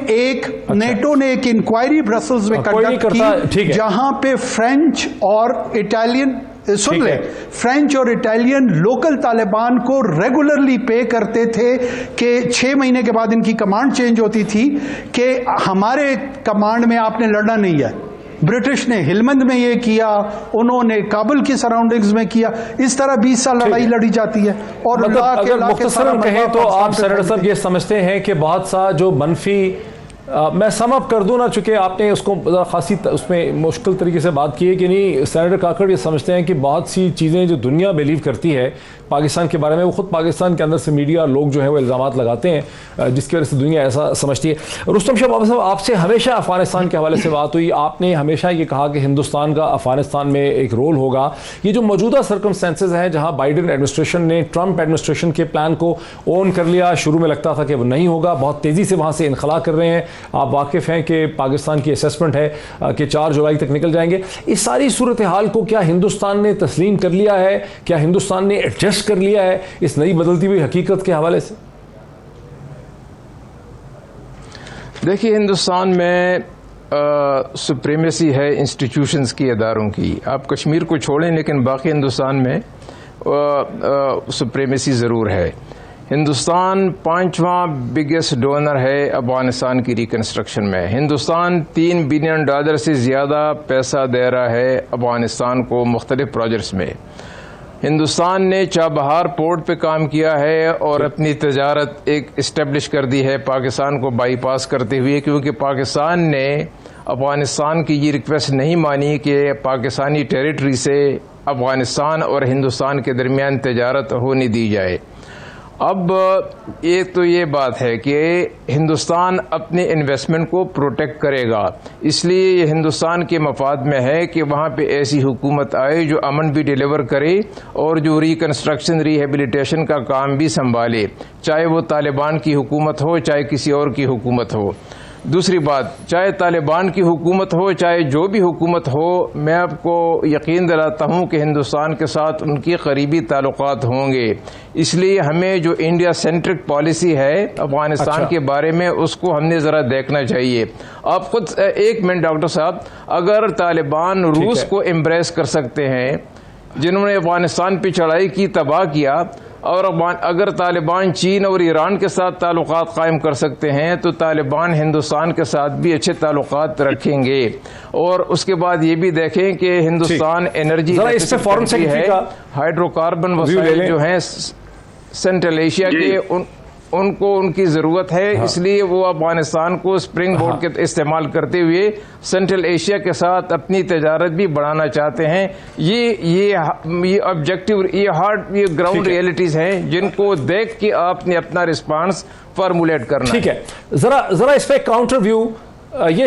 एक इंक्वायरी ब्रसल्स में कंडक्ट की, जहां पे फ्रेंच और इटालियन, सुन ले, फ्रेंच और इटालियन लोकल तालिबान को रेगुलरली पे करते थे कि 6 महीने के बाद इनकी कमांड चेंज होती थी कि हमारे कमांड में आपने लड़ना नहीं है। ब्रिटिश ने हिलमंद में ये किया, उन्होंने काबुल की सराउंडिंग्स में किया। इस तरह 20 साल लड़ाई लड़ी जाती है। और मतलब अगर मुख्तसरन कहें तो आप सेनेटर साहब ये समझते हैं कि बहुत सा जो मनफी, मैं सम अप कर दूं ना, चूंकि आपने उसको खासी उसमें मुश्किल तरीके से बात की है कि नहीं, सेनेटर काकड़ ये समझते हैं कि बहुत सी चीज़ें जो दुनिया बिलीव करती है पाकिस्तान के बारे में, वो खुद पाकिस्तान के अंदर से मीडिया लोग जो है वो इल्ज़ामात लगाते हैं, जिसकी वजह से दुनिया ऐसा समझती है। रुस्तम शाह बाबा साहब, आपसे हमेशा अफगानिस्तान के हवाले से बात हुई, आपने हमेशा ये कहा कि हिंदुस्तान का अफगानिस्तान में एक रोल होगा। ये जो मौजूदा सर्कमस्टेंसेज हैं जहाँ बाइडन एडमिनिस्ट्रेशन ने ट्रंप एडमिनिस्ट्रेशन के प्लान को ओन कर लिया, शुरू में लगता था कि वो नहीं होगा, बहुत तेज़ी से वहाँ से इनखला कर रहे हैं। आप वाकिफ़ हैं कि पाकिस्तान की असेसमेंट है कि 4 जुलाई तक निकल जाएंगे। इस सारी सूरत हाल को क्या हिंदुस्तान ने तस्लीम कर लिया है? क्या हिंदुस्तान ने एडजस्ट कर लिया है इस नई बदलती हुई हकीकत के हवाले से? देखिए, हिंदुस्तान में सुप्रीमेसी है इंस्टीट्यूशंस की, अदारों की। आप कश्मीर को छोड़ें, लेकिन बाकी हिंदुस्तान में सुप्रीमेसी ज़रूर है। हिंदुस्तान 5वां बिगेस्ट डोनर है अफगानिस्तान की रिकन्स्ट्रक्शन में। हिंदुस्तान $3 बिलियन से ज़्यादा पैसा दे रहा है अफगानिस्तान को मुख्तलिफ प्रोजेक्ट्स में। हिंदुस्तान ने चाबहार पोर्ट पे काम किया है और अपनी तजारत एक इस्टेब्लिश कर दी है पाकिस्तान को बाईपास करते हुए, क्योंकि पाकिस्तान ने अफगानिस्तान की ये रिक्वेस्ट नहीं मानी कि पाकिस्तानी टेरिटरी से अफगानिस्तान और हिंदुस्तान के दरमियान तजारत होने दी जाए। अब एक तो ये बात है कि हिंदुस्तान अपने इन्वेस्टमेंट को प्रोटेक्ट करेगा, इसलिए ये हिंदुस्तान के मफाद में है कि वहाँ पे ऐसी हुकूमत आए जो अमन भी डिलीवर करे और जो रिकन्स्ट्रक्शन रिहेबिलिटेशन का काम भी संभाले, चाहे वो तालिबान की हुकूमत हो चाहे किसी और की हुकूमत हो। दूसरी बात, चाहे तालिबान की हुकूमत हो चाहे जो भी हुकूमत हो, मैं आपको यकीन दिलाता हूँ कि हिंदुस्तान के साथ उनकी करीबी ताल्लुकात होंगे। इसलिए हमें जो इंडिया सेंट्रिक पॉलिसी है अफगानिस्तान के बारे में, उसको हमने ज़रा देखना चाहिए। आप खुद एक मिनट डॉक्टर साहब, अगर तालिबान रूस को एम्ब्रेस कर सकते हैं जिन्होंने अफगानिस्तान पर चढ़ाई की, तबाह किया, और अगर तालिबान चीन और ईरान के साथ ताल्लुकात कायम कर सकते हैं तो तालिबान हिंदुस्तान के साथ भी अच्छे ताल्लुकात रखेंगे। और उसके बाद ये भी देखें कि हिंदुस्तान एनर्जी है, हाइड्रोकार्बन वसाइल जो हैं सेंट्रल एशिया के उनको उनकी ज़रूरत है। हाँ। इसलिए वो अफगानिस्तान को स्प्रिंग बोर्ड के इस्तेमाल करते हुए सेंट्रल एशिया के साथ अपनी तजारत भी बढ़ाना चाहते हैं। ये ऑब्जेक्टिव, ये ग्राउंड रियलिटीज़ हैं जिनको देख के आपने अपना रिस्पांस फॉर्मुलेट करना। ठीक है, ज़रा इस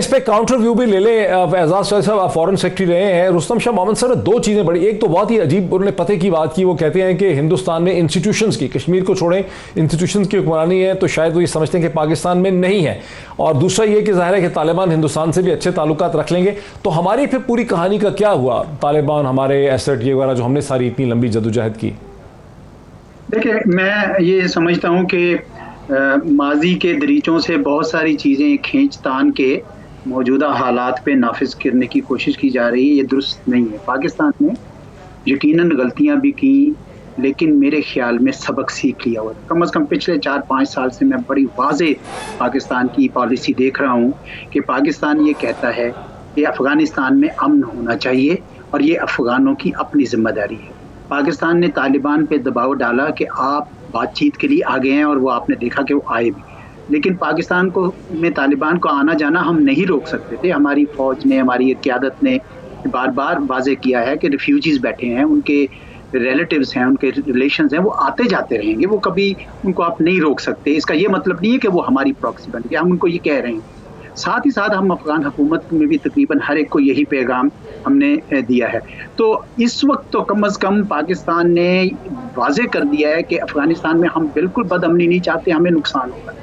पर काउंटर व्यू भी ले लें। एजाज साहब, आप फॉरेन सेक्रेटरी रहे हैं। रुस्तम शाह मोहम्मद सर ने दो चीज़ें बड़ी, एक तो बहुत ही अजीब उन्होंने पते की बात की, वो कहते हैं कि हिंदुस्तान में इंस्टीट्यूशंस की, कश्मीर को छोड़ें, इंस्टीट्यूशंस की हुक्मरानी है तो शायद वो ये समझते हैं कि पाकिस्तान में नहीं है। और दूसरा ये कि जाहिर है कि तालिबान हिंदुस्तान से भी अच्छे ताल्लुकात रख लेंगे। तो हमारी फिर पूरी कहानी का क्या हुआ? तालिबान, हमारे एसेट, ये वगैरह जो हमने सारी इतनी लंबी जदोजहद की। देखिए, मैं ये समझता हूँ कि माजी के दरीचों से बहुत सारी चीज़ें खींच तान के मौजूदा हालात पे नाफिज करने की कोशिश की जा रही है। ये दुरुस्त नहीं है। पाकिस्तान ने यकीनन गलतियां भी की, लेकिन मेरे ख्याल में सबक सीख लिया हुआ। कम से कम पिछले 4-5 साल से मैं बड़ी वाज़ेह पाकिस्तान की पॉलिसी देख रहा हूँ कि पाकिस्तान ये कहता है कि अफ़गानिस्तान में अमन होना चाहिए और ये अफ़गानों की अपनी जिम्मेदारी है। पाकिस्तान ने तालिबान पे दबाव डाला कि आप बातचीत के लिए आ गए हैं और वो आपने देखा कि वो आए भी, लेकिन पाकिस्तान को में तालिबान को आना जाना हम नहीं रोक सकते थे। हमारी फ़ौज ने, हमारी क़यादत ने बार बार वाज़ेह किया है कि रिफ्यूजीज़ बैठे हैं, उनके रिलेटिव्स हैं, उनके रिलेशंस हैं, वो आते जाते रहेंगे, वो कभी उनको आप नहीं रोक सकते। इसका ये मतलब नहीं है कि वो हमारी प्रॉक्सी बन गया, हम उनको ये कह रहे हैं। साथ ही साथ हम अफगान हुकूमत में भी तकरीबन हर एक को यही पैगाम हमने दिया है। तो इस वक्त तो कम अज़ कम पाकिस्तान ने वाज़ेह कर दिया है कि अफ़गानिस्तान में हम बिल्कुल बदअमनी नहीं चाहते, हमें नुकसान होगा।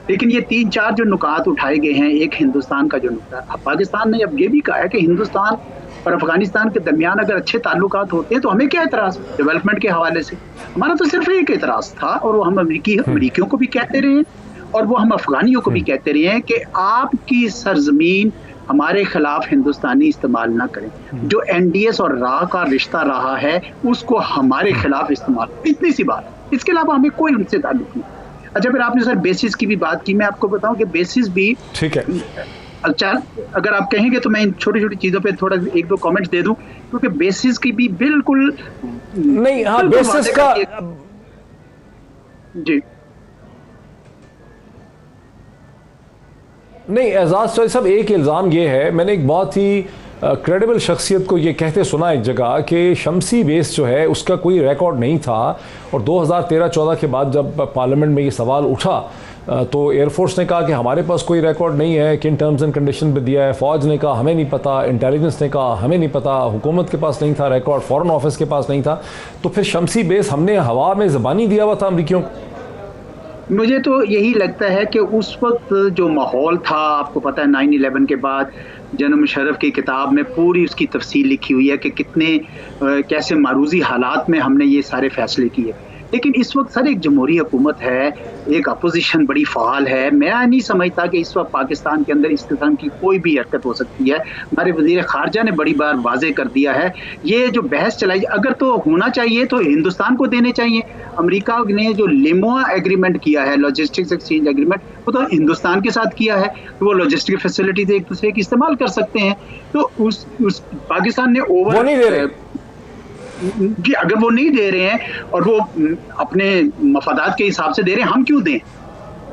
लेकिन ये 3-4 जो नुकात उठाए गए हैं, एक हिंदुस्तान का जो नुकता, पाकिस्तान ने अब ये भी कहा है कि हिंदुस्तान और अफ़गानिस्तान के दरमियान अगर अच्छे ताल्लुकात होते हैं तो हमें क्या एतराज़ डेवलपमेंट के हवाले से। हमारा तो सिर्फ एक एतराज़ था और वो हम अमरीकियों को भी कहते रहे और वो हम अफ़गानियों को भी कहते रहे हैं कि आपकी सरजमीन हमारे खिलाफ हिंदुस्तानी इस्तेमाल ना करें। जो NDS और राह का रिश्ता रहा है उसको हमारे खिलाफ इस्तेमाल, इतनी सी बात, इसके अलावा हमें कोई उनसे ताल्लुक नहीं। अच्छा, फिर आपने सर बेसिस की भी बात की, मैं आपको बताऊं कि बेसिस भी ठीक है। अच्छा, अगर आप कहेंगे तो मैं इन छोटी छोटी चीजों पे थोड़ा 1-2 कमेंट्स दे दूं, क्योंकि बेसिस की भी बिल्कुल नहीं, हाँ, बेसिस का जी नहीं। एजाज साहब, एक इल्ज़ाम ये है, मैंने एक बहुत ही क्रेडिबल शख्सियत को ये कहते सुना एक जगह कि शमसी बेस जो है उसका कोई रिकॉर्ड नहीं था, और 2013-14 के बाद जब पार्लियामेंट में ये सवाल उठा तो एयरफोर्स ने कहा कि हमारे पास कोई रिकॉर्ड नहीं है, किन टर्म्स एंड कंडीशन पे दिया है। फ़ौज ने कहा हमें नहीं पता, इंटेलिजेंस ने कहा हमें नहीं पता, हुकूमत के पास नहीं था रिकॉर्ड, फॉरेन ऑफिस के पास नहीं था। तो फिर शमसी बेस हमने हवा में ज़बानी दिया हुआ था अमरीकियों को। मुझे तो यही लगता है कि उस वक्त जो माहौल था, आपको पता है 9/11 के बाद जनरल मुशर्रफ की किताब में पूरी उसकी तफसील लिखी हुई है कि कितने कैसे मारूजी हालात में हमने ये सारे फैसले किए। लेकिन इस वक्त सर एक जमहूरी हुकूमत है, एक अपोजिशन बड़ी फ़ाल है। मैं नहीं समझता कि इस वक्त पाकिस्तान के अंदर इस किस्म की कोई भी हरकत हो सकती है। हमारे वज़ीर ख़ारजा ने बड़ी बार वाज़े कर दिया है, ये जो बहस चलाई अगर तो होना चाहिए तो हिंदुस्तान को देने चाहिए। अमेरिका ने जो लिमोआ एग्रीमेंट किया है, लॉजिस्टिक्स एक्सचेंज एग्रीमेंट, वो तो हिंदुस्तान के साथ किया है, तो वो लॉजिस्टिक फैसिलिटीज एक दूसरे की इस्तेमाल कर सकते हैं। तो उस पाकिस्तान ने ओवर वो नहीं दे रहे कि अगर वो नहीं दे रहे हैं और वो अपने मफादात के हिसाब से दे रहे हैं, हम क्यों दें?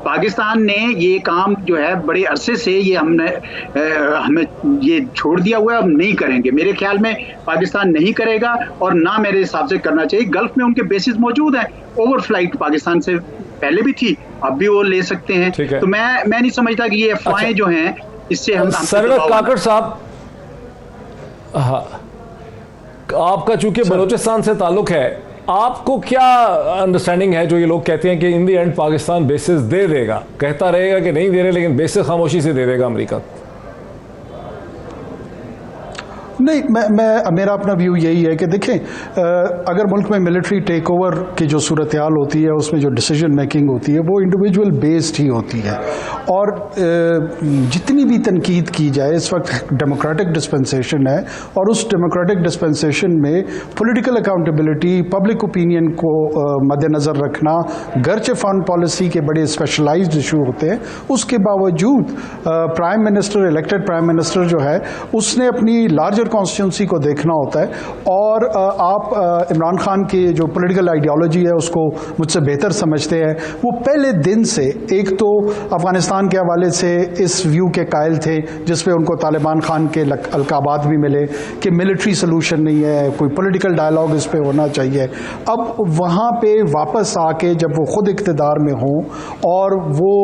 पाकिस्तान ने ये काम जो है बड़े अरसे से ये हमें ये छोड़ दिया हुआ है, हम नहीं करेंगे। मेरे ख्याल में पाकिस्तान नहीं करेगा और ना मेरे हिसाब से करना चाहिए। गल्फ में उनके बेसिस मौजूद हैं, ओवर फ्लाइट पाकिस्तान से पहले भी थी, अब भी वो ले सकते हैं। तो मैं नहीं समझता कि ये अफवाहें जो हैं इससे हम सरवत काकड़ साहब, हाँ, आपका चूंकि बलूचिस्तान से ताल्लुक है, आपको क्या अंडरस्टैंडिंग है जो ये लोग कहते हैं कि इन दी एंड पाकिस्तान बेसिस दे देगा, कहता रहेगा कि नहीं दे रहे लेकिन बेसिस खामोशी से दे देगा अमेरिका? नहीं, मेरा अपना व्यू यही है कि देखें, अगर मुल्क में मिलिट्री टेक ओवर की जो सूरत हाल होती है उसमें जो डिसीजन मेकिंग होती है वो इंडिविजुअल बेस्ड ही होती है। और जितनी भी तनकीद की जाए, इस वक्त डेमोक्रेटिक डिस्पेंसेशन है और उस डेमोक्रेटिक डिस्पेंसेशन में पॉलिटिकल अकाउंटेबिलिटी, पब्लिक ओपिनियन को मद्देनज़र रखना, गर्चे फॉरेन पॉलिसी के बड़े स्पेशलाइज्ड इशू होते हैं, उसके बावजूद prime minister, elected prime minister जो है उसने अपनी लार्जर कॉन्स्टिट्यूंसी को देखना होता है। और आप इमरान खान की जो पॉलिटिकल आइडियोलॉजी है उसको मुझसे बेहतर समझते हैं। वो पहले दिन से एक तो अफगानिस्तान के हवाले से इस व्यू के कायल थे जिस पे उनको तालिबान खान के अलकाबात भी मिले कि मिलिट्री सोल्यूशन नहीं है, कोई पॉलिटिकल डायलॉग इस पे होना चाहिए। अब वहाँ पे वापस आके जब वो खुद इक़्तिदार में हों और वो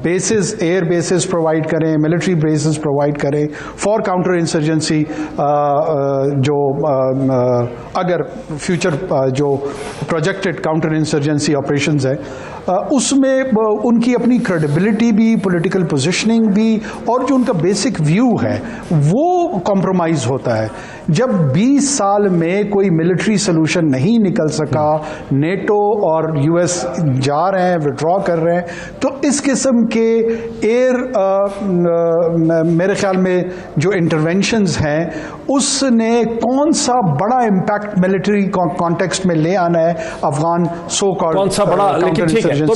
बेसिस, एयर बेसिस प्रोवाइड करें, मिलिट्री बेसिस प्रोवाइड करें फॉर काउंटर इंसर्जेंसी, जो अगर फ्यूचर जो प्रोजेक्टेड काउंटर इंसर्जेंसी ऑपरेशंस है उसमें उनकी अपनी क्रेडिबिलिटी भी, पॉलिटिकल पोजीशनिंग भी और जो उनका बेसिक व्यू है वो कॉम्प्रोमाइज़ होता है। जब 20 साल में कोई मिलिट्री सोल्यूशन नहीं निकल सका, नेटो और यूएस जा रहे हैं, विड्रॉ कर रहे हैं, तो इस किस्म के एयर मेरे ख्याल में जो इंटरवेंशंस हैं उसने कौन सा बड़ा इम्पैक्ट मिलिट्री कॉन्टेक्स्ट में ले आना है अफगान सो कॉल्ड, कौन सा बड़ा, लेकिन ठीक है, तो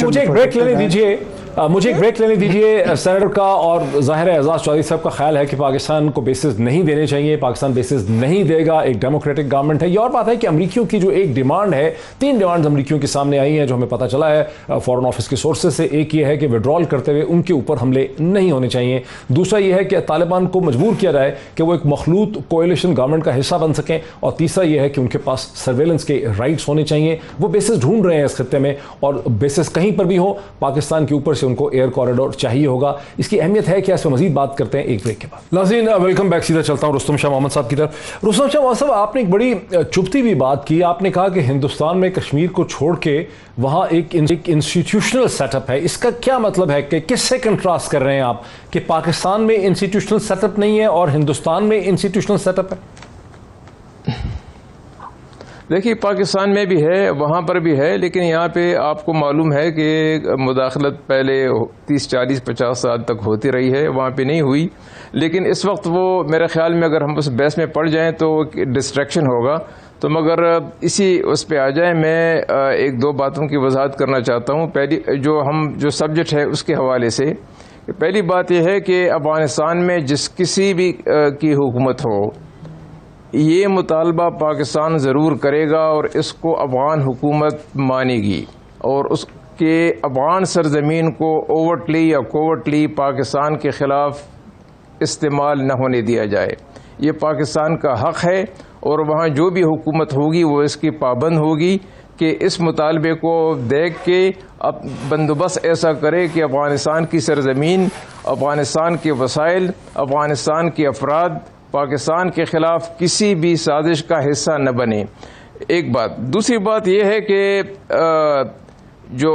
मुझे एक ब्रेक लेने दीजिए, मुझे एक ब्रेक लेने दीजिए सेनेटर का। और जाहिर है एजाज चौधरी साहब का ख्याल है कि पाकिस्तान को बेसिस नहीं देने चाहिए, पाकिस्तान बेसिस नहीं देगा, एक डेमोक्रेटिक गवर्नमेंट है। ये और बात है कि अमरीकियों की जो एक डिमांड है, 3 डिमांड्स अमरीकियों के सामने आई हैं जो हमें पता चला है फॉरेन ऑफिस के सोर्सेज से। एक ये है कि विड्रॉल करते हुए उनके ऊपर हमले नहीं होने चाहिए। दूसरा ये है कि तालिबान को मजबूर किया जाए कि वो एक मखलूत कोएलिशन गवर्नमेंट का हिस्सा बन सकें। और तीसरा ये है कि उनके पास सर्वेलेंस के राइट्स होने चाहिए। वो बेसिस ढूंढ रहे हैं इस खत्ते में, और बेसिस कहीं पर भी हो पाकिस्तान के ऊपर से उनको एयर कॉरिडोर चाहिए होगा। इसकी अहमियत है कि इस पर मजीद बात करते हैं एक ब्रेक के बाद। नाज़रीन, वेलकम बैक। सीधा चलता हूं रुस्तम शाह मोहम्मद साहब की तरफ। रुस्तम शाह मोहम्मद साहब, आपने एक बड़ी चुभती हुई बात की। आपने कहा कि हिंदुस्तान में कश्मीर को छोड़ के वहां एक इंस्टीट्यूशनल सेटअप है। इसका क्या मतलब है कि किससे कंट्रास्ट कर रहे हैं आप कि पाकिस्तान में इंस्टीट्यूशनल सेटअप नहीं है और हिंदुस्तान में इंस्टीट्यूशनल सेटअप है? देखिए, पाकिस्तान में भी है, वहाँ पर भी है, लेकिन यहाँ पे आपको मालूम है कि मुदाखलत पहले 30, 40, 50 साल तक होती रही है, वहाँ पे नहीं हुई। लेकिन इस वक्त वो मेरे ख्याल में अगर हम उस बहस में पड़ जाएं तो डिस्ट्रैक्शन होगा। तो मगर इसी उस पे आ जाए, मैं एक दो बातों की वजाहत करना चाहता हूँ। पहली जो सब्जेक्ट है उसके हवाले से, पहली बात यह है कि अफगानिस्तान में जिस किसी भी की हुकूमत हो, ये मुतालबा पाकिस्तान ज़रूर करेगा और इसको अफगान हुकूमत मानेगी और उसके अफगान सरजमीन को ओवरटली या कोवरटली पाकिस्तान के ख़िलाफ़ इस्तेमाल न होने दिया जाए। ये पाकिस्तान का हक़ है और वहाँ जो भी हुकूमत होगी वो इसकी पाबंद होगी कि इस मुतालबे को देख के अब बंदोबस्त ऐसा करे कि अफ़गानिस्तान की सरजमीन, अफ़गानिस्तान के वसाइल, अफ़गानिस्तान के अफराद पाकिस्तान के ख़िलाफ़ किसी भी साजिश का हिस्सा न बने। एक बात। दूसरी बात यह है कि जो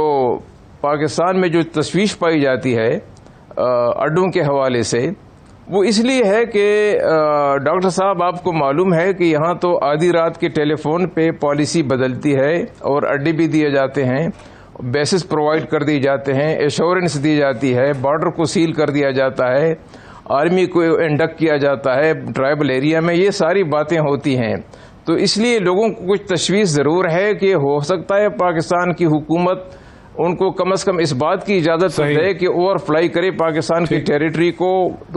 पाकिस्तान में जो तशवीश पाई जाती है अड्डों के हवाले से, वो इसलिए है कि डॉक्टर साहब आपको मालूम है कि यहाँ तो आधी रात के टेलीफोन पे पॉलिसी बदलती है और अड्डे भी दिए जाते हैं, बेसिस प्रोवाइड कर दिए जाते हैं, एश्योरेंस दी जाती है, बॉर्डर को सील कर दिया जाता है, आर्मी को इंडक्ट किया जाता है ट्राइबल एरिया में, ये सारी बातें होती हैं। तो इसलिए लोगों को कुछ तशवीश ज़रूर है कि हो सकता है पाकिस्तान की हुकूमत उनको कम से कम इस बात की इजाज़त दे कि ओवरफ्लाई करे पाकिस्तान की टेरिटरी को,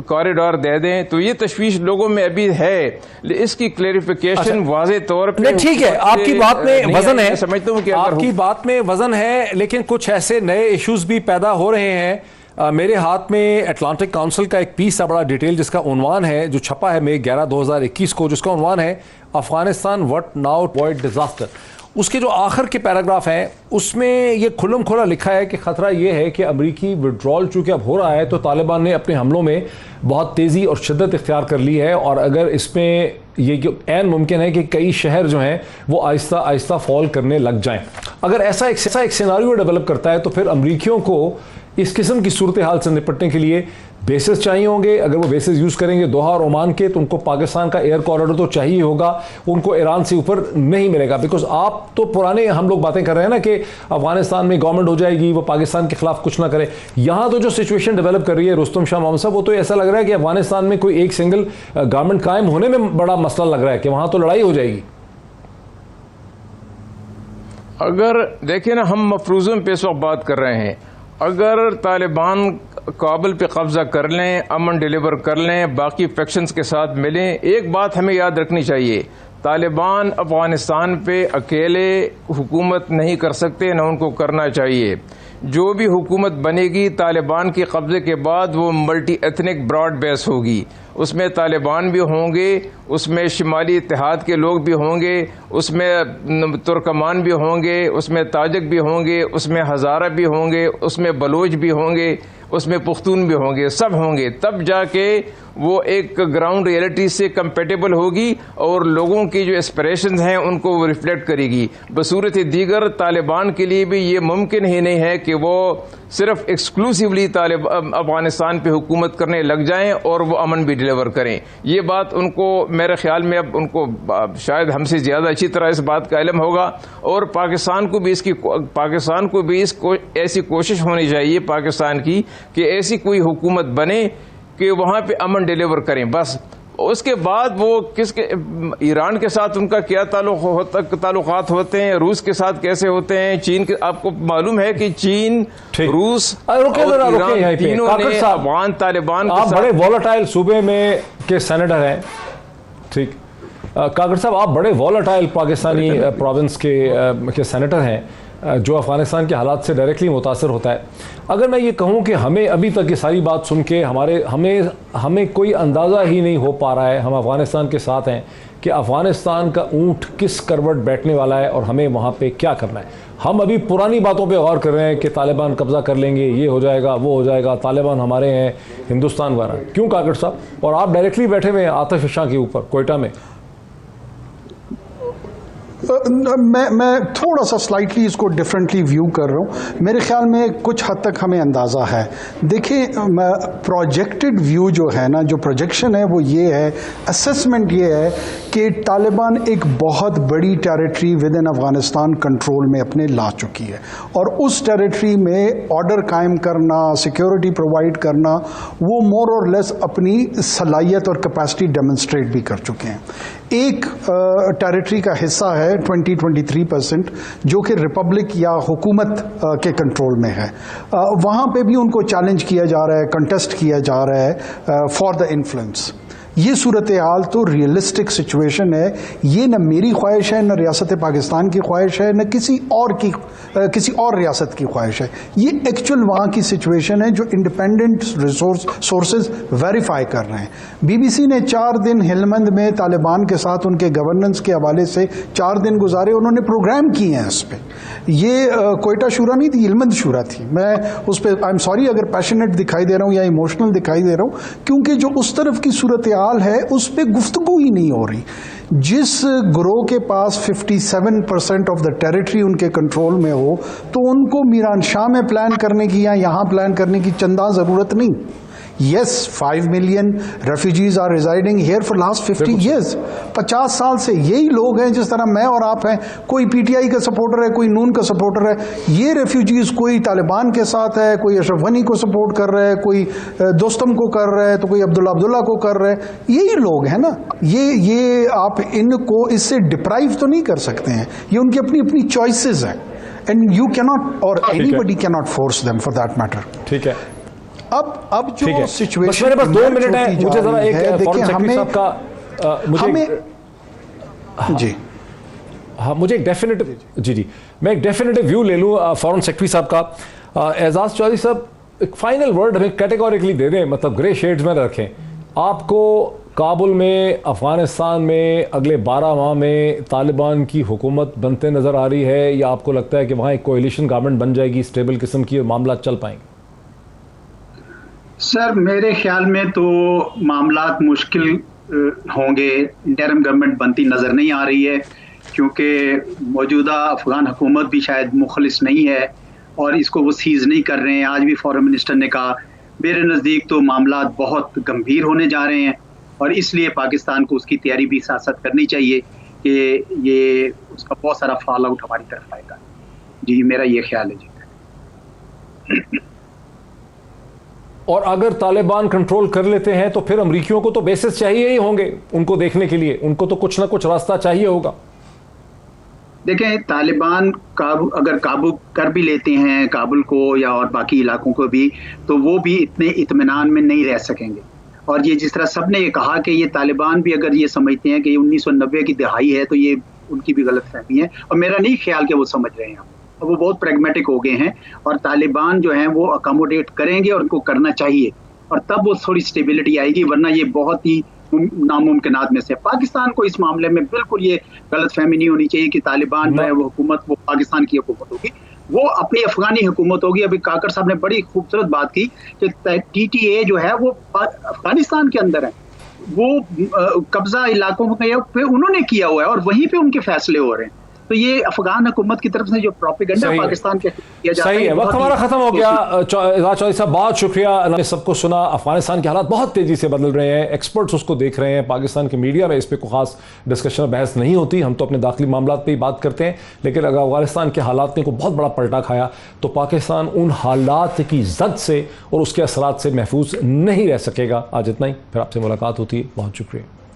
कॉरिडोर दे दें। तो ये तशवीश लोगों में अभी है, इसकी क्लेरिफिकेशन वाज़े तौर पे ठीक है, आपकी बात में वजन है, समझता हूँ कि आपकी बात में वजन है, लेकिन कुछ ऐसे नए इश्यूज भी पैदा हो रहे हैं। मेरे हाथ में अटलांटिक काउंसिल का एक पीस है बड़ा डिटेल, जिसका उन्वान है, जो छपा है मई 11, 2021 को, जिसका उन्वान है Afghanistan what now to avoid disaster. उसके जो आखिर के पैराग्राफ हैं उसमें ये खुल्लम खुला लिखा है कि खतरा ये है कि अमरीकी विड्रॉल चूंकि अब हो रहा है तो तालिबान ने अपने हमलों में बहुत तेज़ी और शिद्दत इख्तियार कर ली है, और अगर इसमें ये ऐन मुमकिन है कि कई शहर जो हैं वो आहिस्ता आहिस्ता फॉल करने लग जाएं। अगर ऐसा एक सिनारियो डेवलप करता है तो फिर अमरीकियों को इस किस्म की सूरत हाल से निपटने के लिए बेसिस चाहिए होंगे। अगर वो बेसिस यूज़ करेंगे दोहा और ओमान के, तो उनको पाकिस्तान का एयर कॉरिडोर तो चाहिए होगा, उनको ईरान से ऊपर नहीं मिलेगा। बिकॉज आप तो पुराने हम लोग बातें कर रहे हैं ना कि अफगानिस्तान में गवर्नमेंट हो जाएगी, वो पाकिस्तान के खिलाफ कुछ ना करे। यहाँ तो जो सिचुएशन डेवलप कर रही है रुस्तम शाह मोहम्मद साहब, वो तो ऐसा लग रहा है कि अफगानिस्तान में कोई एक सिंगल गवर्नमेंट कायम होने में बड़ा मसला लग रहा है कि वहाँ तो लड़ाई हो जाएगी। अगर देखें ना, हम मफरूज़ों पे इस वक्त बात कर रहे हैं, अगर तालिबान काबुल पे कब्ज़ा कर लें, अमन डिलीवर कर लें, बाकी फैक्शंस के साथ मिलें, एक बात हमें याद रखनी चाहिए, तालिबान अफ़गानिस्तान पे अकेले हुकूमत नहीं कर सकते, न उनको करना चाहिए। जो भी हुकूमत बनेगी तालिबान के कब्ज़े के बाद वो मल्टी एथनिक ब्रॉड बेस होगी, उसमें तालिबान भी होंगे, उसमें शिमाली इत्तेहाद के लोग भी होंगे, उसमें तुर्कमान भी होंगे, उसमें ताजिक भी होंगे, उसमें हज़ारा भी होंगे, उसमें बलोच भी होंगे, उसमें पुख्तून भी होंगे, सब होंगे। तब जाके वो एक ग्राउंड रियलिटी से कंपेटेबल होगी और लोगों की जो एस्पिरेशंस हैं उनको वो रिफ्लेक्ट करेगी। बसूरत दीगर तालिबान के लिए भी ये मुमकिन ही नहीं है कि वो सिर्फ एक्सक्लूसिवली अफगानिस्तान पे हुकूमत करने लग जाएं और वो अमन भी डिलीवर करें। ये बात उनको, मेरे ख्याल में अब उनको शायद हमसे ज़्यादा अच्छी तरह इस बात का इल्म होगा, और पाकिस्तान को भी ऐसी कोशिश होनी चाहिए पाकिस्तान की कि ऐसी कोई हुकूमत बने कि वहाँ पे अमन डिलीवर करें। बस उसके बाद वो किसके, ईरान के साथ उनका क्या ताल्लुकात होते हैं, रूस के साथ कैसे होते हैं, चीन के, आपको मालूम है कि चीन, रूस और ईरान तीनों ने अफगान तालिबान, आप बड़े वॉलेटाइल सूबे में के सेनेटर हैं, ठीक काकर साहब, आप बड़े वॉलेटाइल पाकिस्तानी प्रोविंस के सेनेटर हैं जो अफगानिस्तान के हालात से डायरेक्टली मुतासर होता है। अगर मैं ये कहूँ कि हमें अभी तक ये सारी बात सुन के हमें कोई अंदाज़ा ही नहीं हो पा रहा है, हम अफगानिस्तान के साथ हैं, कि अफगानिस्तान का ऊँट किस करवट बैठने वाला है और हमें वहाँ पे क्या करना है। हम अभी पुरानी बातों पे गौर कर रहे हैं कि तालिबान कब्ज़ा कर लेंगे, ये हो जाएगा, वो हो जाएगा, तालिबान हमारे हैं, हिंदुस्तान वाला। क्यों काकर साहब? और आप डायरेक्टली बैठे हुए हैं आतिफ शाह के ऊपर कोयटा में। मैं थोड़ा सा स्लाइटली इसको डिफरेंटली व्यू कर रहा हूँ। मेरे ख्याल में कुछ हद तक हमें अंदाज़ा है। देखिए, प्रोजेक्टेड व्यू जो है ना, जो प्रोजेक्शन है वो ये है, असेसमेंट ये है कि तालिबान एक बहुत बड़ी territory with in Afghanistan control में अपने ला चुकी है, और उस टेरिटरी में ऑर्डर कायम करना, सिक्योरिटी प्रोवाइड करना, वो मोर और लेस अपनी सलाहियत और कैपेसिटी डेमोन्स्ट्रेट भी कर चुके हैं। एक टेरिटरी का हिस्सा है 20-23% जो कि रिपब्लिक या हुकूमत के कंट्रोल में है। वहाँ पे भी उनको चैलेंज किया जा रहा है, कंटेस्ट किया जा रहा है फॉर द इन्फ्लुएंस। ये सूरत हाल तो रियलिस्टिक सिचुएशन है। ये न मेरी ख्वाहिश है, न रियासत पाकिस्तान की ख्वाहिश है, न किसी और रियासत की ख्वाहिश है। ये एक्चुअल वहाँ की सिचुएशन है जो इंडिपेंडेंट सोर्सेज वेरीफाई कर रहे हैं। BBC ने 4 दिन हेलमंद में तालिबान के साथ उनके गवर्नेंस के हवाले से 4 दिन गुजारे, उन्होंने प्रोग्राम किए हैं इस पर। ये कोयटा शूरा नहीं थी, हेलमंद शूरा थी। मैं उस पर आई एम सॉरी अगर पैशनेट दिखाई दे रहा हूँ या इमोशनल दिखाई दे रहा हूँ, क्योंकि जो उस तरफ की सूरत हाल है उस पर गुफ्तगू ही नहीं हो रही। जिस ग्रोह के पास 57% ऑफ द टेरिटरी उनके कंट्रोल में हो, तो उनको मीरान शाह में प्लान करने की या यहाँ प्लान करने की चंदा ज़रूरत नहीं। Yes, 5 million refugees are residing here for last 50 years. 50 साल से यही लोग हैं, जिस तरह मैं और आप हैं, कोई पीटीआई का सपोर्टर है, कोई नून का सपोर्टर है। ये रेफ्यूजीज कोई तालिबान के साथ है, कोई अशरफ गनी को सपोर्ट कर रहा है, कोई दोस्तम को कर रहा है, तो कोई अब्दुल्ला को कर रहा है। यही लोग हैं ना। ये आप इनको इससे डिप्राइव तो नहीं कर सकते हैं, ये उनकी अपनी अपनी चॉइसेस हैं, एंड यू कैनॉट और anybody cannot force them for that matter. ठीक है, अब जो सिचुएशन, मेरे पास 2 मिनट है, मुझे जरा एक फॉरेन सेक्रेटरी साहब का जी हाँ, मुझे एक डेफिनेटिव मैं एक डेफिनेटिव व्यू ले लूँ फॉरेन सेक्रेटरी साहब का। एजाज चौधरी साहब, एक फाइनल वर्ड हमें कैटेगोरिकली दे दें, मतलब ग्रे शेड्स में रखें। आपको काबुल में, अफगानिस्तान में अगले 12 माह में तालिबान की हुकूमत बनते नज़र आ रही है, या आपको लगता है कि वहाँ एक कोएलिशन गवर्नमेंट बन जाएगी स्टेबल किस्म की और मामला चल पाएंगे? सर, मेरे ख्याल में तो मामलात मुश्किल होंगे। इंटरिम गवर्नमेंट बनती नज़र नहीं आ रही है, क्योंकि मौजूदा अफगान हुकूमत भी शायद मुखलिस नहीं है और इसको वो सीज़ नहीं कर रहे हैं। आज भी फॉरेन मिनिस्टर ने कहा, मेरे नज़दीक तो मामलात बहुत गंभीर होने जा रहे हैं और इसलिए पाकिस्तान को उसकी तैयारी भी साथ साथ करनी चाहिए कि ये उसका बहुत सारा फॉल आउट हमारी तरफ आएगा। जी, मेरा ये ख्याल है जी। और अगर तालिबान कंट्रोल कर लेते हैं तो फिर अमरीकियों को तो बेसिस चाहिए ही होंगे उनको देखने के लिए, उनको तो कुछ ना कुछ रास्ता चाहिए होगा। देखें, तालिबान अगर काबू कर भी लेते हैं काबुल को या और बाकी इलाकों को भी, तो वो भी इतने इत्मीनान में नहीं रह सकेंगे। और ये जिस तरह सब ने ये कहा कि ये तालिबान भी अगर ये समझते हैं कि ये 1990 की दहाई है, तो ये उनकी भी गलतफहमी है और मेरा नहीं ख्याल कि वो समझ रहे हैं। वो बहुत प्रैग्मेटिक हो गए हैं और तालिबान जो हैं वो अकोमोडेट करेंगे और उनको करना चाहिए, और तब वो थोड़ी स्टेबिलिटी आएगी, वरना ये बहुत ही नामुमकिनात में से। पाकिस्तान को इस मामले में बिल्कुल ये गलतफहमी नहीं होनी चाहिए कि तालिबान जो है वो हुकूमत वो पाकिस्तान की हुकूमत होगी, वो अपनी अफगानी हुकूमत होगी। अभी काकर साहब ने बड़ी खूबसूरत बात की कि TTA जो है वो अफगानिस्तान के अंदर है, वो कब्जा इलाकों पे उन्होंने किया हुआ है और वहीं पे उनके फैसले हो रहे हैं। तो ये अफगान हुकूमत की तरफ से जो प्रोपेगेंडा पाकिस्तान के किया जाता है। सही है, वक्त हमारा खत्म हो गया। एजाज चौधरी साहब, बहुत शुक्रिया, हमने सबको सुना। अफगानिस्तान के हालात बहुत तेजी से बदल रहे हैं, एक्सपर्ट्स उसको देख रहे हैं। पाकिस्तान के मीडिया में इस पर कोई खास डिस्कशन और बहस नहीं होती, हम तो अपने दाखिली मामला पे ही बात करते हैं। लेकिन अगर अफगानिस्तान के हालात ने को बहुत बड़ा पलटा खाया तो पाकिस्तान उन हालात की जद से और उसके असरात से महफूज नहीं रह सकेगा। आज इतना ही, फिर आपसे मुलाकात होती है। बहुत शुक्रिया।